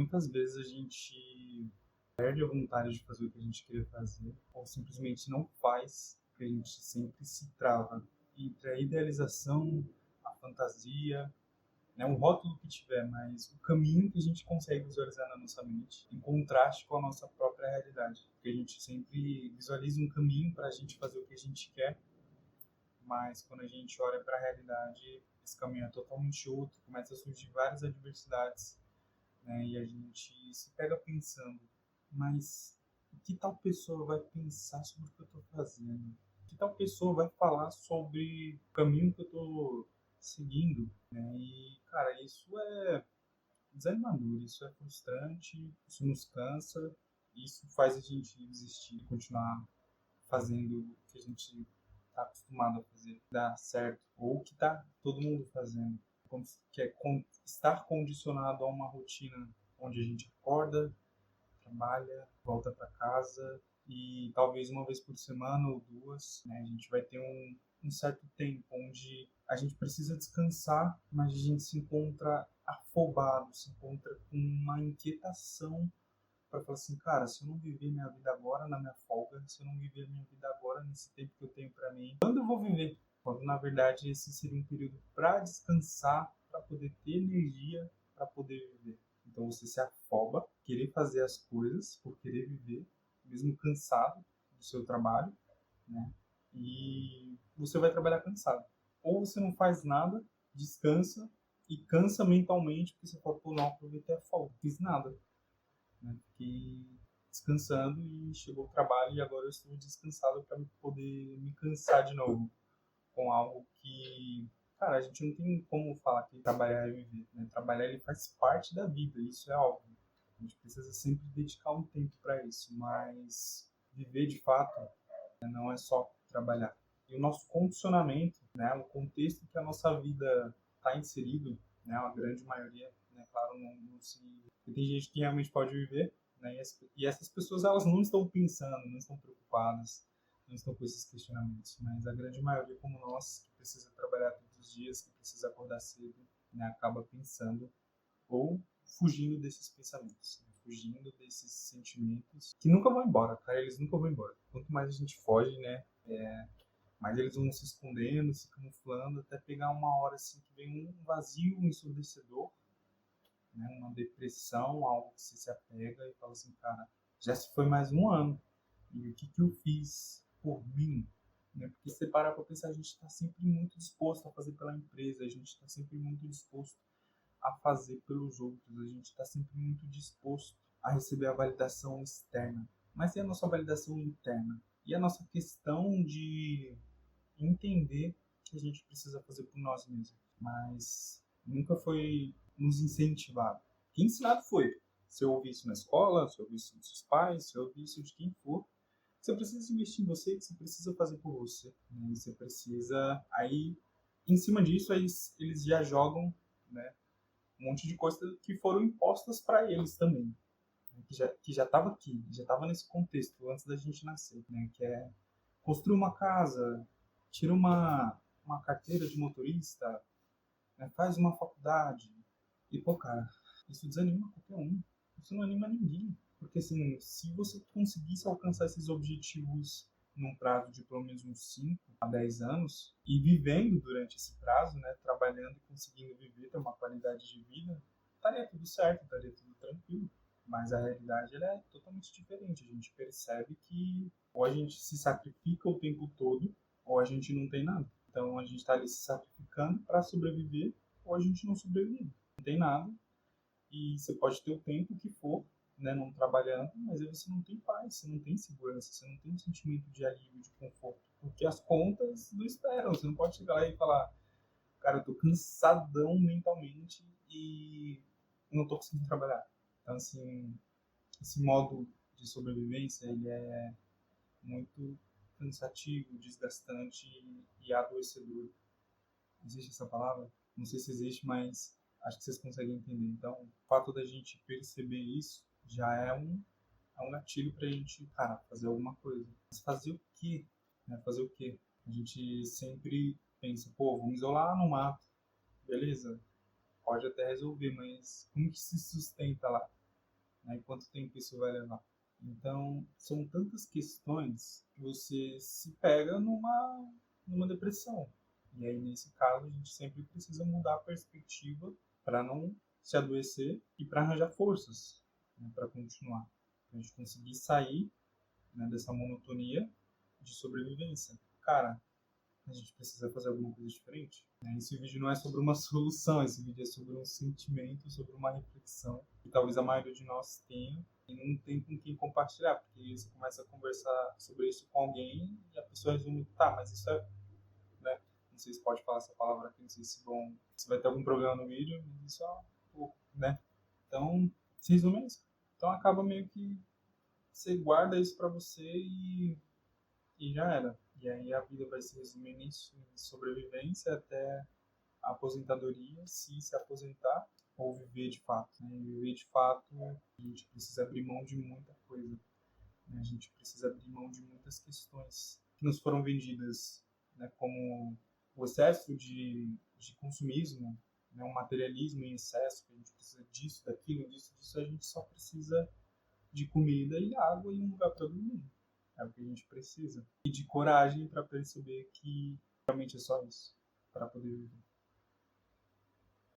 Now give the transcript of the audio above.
muitas vezes a gente perde a vontade de fazer o que a gente queria fazer, ou simplesmente não faz, porque a gente sempre se trava entre a idealização, a fantasia, né, um rótulo que tiver, mas o caminho que a gente consegue visualizar na nossa mente, em contraste com a nossa própria realidade. Porque a gente sempre visualiza um caminho para a gente fazer o que a gente quer, mas quando a gente olha para a realidade, esse caminho é totalmente outro, começa a surgir várias adversidades, né, e a gente se pega pensando, mas o que tal pessoa vai pensar sobre o que eu estou fazendo? Que tal pessoa vai falar sobre o caminho que eu estou seguindo, né? E, cara, isso é desanimador, isso é frustrante, isso nos cansa, isso faz a gente desistir de continuar fazendo o que a gente está acostumado a fazer, dar certo, ou o que está todo mundo fazendo. Como se quer estar condicionado a uma rotina onde a gente acorda, trabalha, volta para casa e talvez uma vez por semana ou duas, né, a gente vai ter um certo tempo onde a gente precisa descansar, mas a gente se encontra afobado, se encontra com uma inquietação para falar assim, cara, se eu não viver minha vida agora na minha folga, se eu não viver minha vida agora nesse tempo que eu tenho para mim, quando eu vou viver? Quando na verdade esse seria um período para descansar, para poder ter energia para poder viver. Então você se afoba, querer fazer as coisas por querer viver, mesmo cansado do seu trabalho, né? E você vai trabalhar cansado. Ou você não faz nada, descansa e cansa mentalmente porque você fala, pô, não aproveitei a folga, não fiz nada, né? Fiquei descansando e chegou o trabalho e agora eu estou descansado para poder me cansar de novo com algo que, cara, a gente não tem como falar que trabalhar é viver, né? Trabalhar ele faz parte da vida, isso é óbvio. A gente precisa sempre dedicar um tempo para isso, mas viver de fato, né, não é só trabalhar. E o nosso condicionamento, né, o contexto que a nossa vida está inserido, né, a grande maioria, né, claro, não se... Tem gente que realmente pode viver, né, e essas pessoas elas não estão pensando, não estão preocupadas, não estão com esses questionamentos, mas a grande maioria, como nós, que precisa trabalhar todos os dias, que precisa acordar cedo, né, acaba pensando ou fugindo desses pensamentos, né, fugindo desses sentimentos que nunca vão embora, cara, eles nunca vão embora. Quanto mais a gente foge, né, mais eles vão se escondendo, se camuflando, até pegar uma hora assim que vem um vazio ensurdecedor, né, uma depressão, algo que você se apega e fala assim, cara, já se foi mais um ano, e o que que eu fiz por mim? Né? Porque se você parar para pensar, a gente está sempre muito disposto a fazer pela empresa, a gente está sempre muito disposto a fazer pelos outros, a gente está sempre muito disposto a receber a validação externa. Mas e a nossa validação interna? E a nossa questão de entender que a gente precisa fazer por nós mesmos? Mas nunca foi nos incentivado. Que ensinado foi? Se eu ouvi isso na escola, se eu ouvi isso dos seus pais, se eu ouvi isso de quem for, você precisa investir em você, que você precisa fazer por você. Né? Você precisa... Aí, em cima disso, aí eles já jogam, né, um monte de coisas que foram impostas para eles também. Né? Que já estava aqui, já estava nesse contexto antes da gente nascer. Né? Que é construir uma casa, tira uma carteira de motorista, né? Faz uma faculdade. E, pô, cara, isso desanima qualquer um. Isso não anima ninguém. Porque, assim, se você conseguisse alcançar esses objetivos num prazo de pelo menos uns 5 a 10 anos, e vivendo durante esse prazo, né, trabalhando e conseguindo viver, ter uma qualidade de vida, estaria tudo certo, estaria tudo tranquilo. Mas a realidade ela é totalmente diferente. A gente percebe que ou a gente se sacrifica o tempo todo, ou a gente não tem nada. Então a gente está ali se sacrificando para sobreviver, ou a gente não sobrevive. Não tem nada, e você pode ter o tempo que for, né, não trabalhando, mas aí você não tem paz, você não tem segurança, você não tem um sentimento de alívio, de conforto, porque as contas não esperam. Você não pode chegar lá e falar, cara, eu tô cansadão mentalmente e não tô conseguindo trabalhar. Então, assim, esse modo de sobrevivência, ele é muito cansativo, desgastante e adoecedor. Existe essa palavra? Não sei se existe, mas acho que vocês conseguem entender. Então, o fato da gente perceber isso já é um gatilho pra gente, cara, fazer alguma coisa. Mas fazer o quê? Né? Fazer o quê? A gente sempre pensa, pô, vamos isolar no mato. Beleza, pode até resolver, mas como que se sustenta lá? né? E quanto tempo isso vai levar? Então, são tantas questões que você se pega numa depressão. E aí, nesse caso, a gente sempre precisa mudar a perspectiva para não se adoecer e para arranjar forças, né, para continuar. Para a gente conseguir sair, né, dessa monotonia de sobrevivência. Cara, a gente precisa fazer alguma coisa diferente, né? Esse vídeo não é sobre uma solução, esse vídeo é sobre um sentimento, sobre uma reflexão que talvez a maioria de nós tenha e não tem com quem compartilhar, porque você começa a conversar sobre isso com alguém e a pessoa resume, tá, mas isso é, né? Não sei se pode falar essa palavra aqui, não sei se vai ter algum problema no vídeo, mas isso é pouco, né? Então, se resume a isso. Então acaba meio que você guarda isso pra você e já era. E aí a vida vai se resumir nisso, em sobrevivência até a aposentadoria, se aposentar ou viver de fato. Né? E viver de fato, a gente precisa abrir mão de muita coisa. Né? A gente precisa abrir mão de muitas questões que nos foram vendidas, né? Como o excesso de consumismo, né? Um materialismo em excesso, que a gente precisa disso, daquilo, disso, a gente só precisa de comida e água e um lugar para dormir. É o que a gente precisa. E de coragem para perceber que realmente é só isso para poder viver.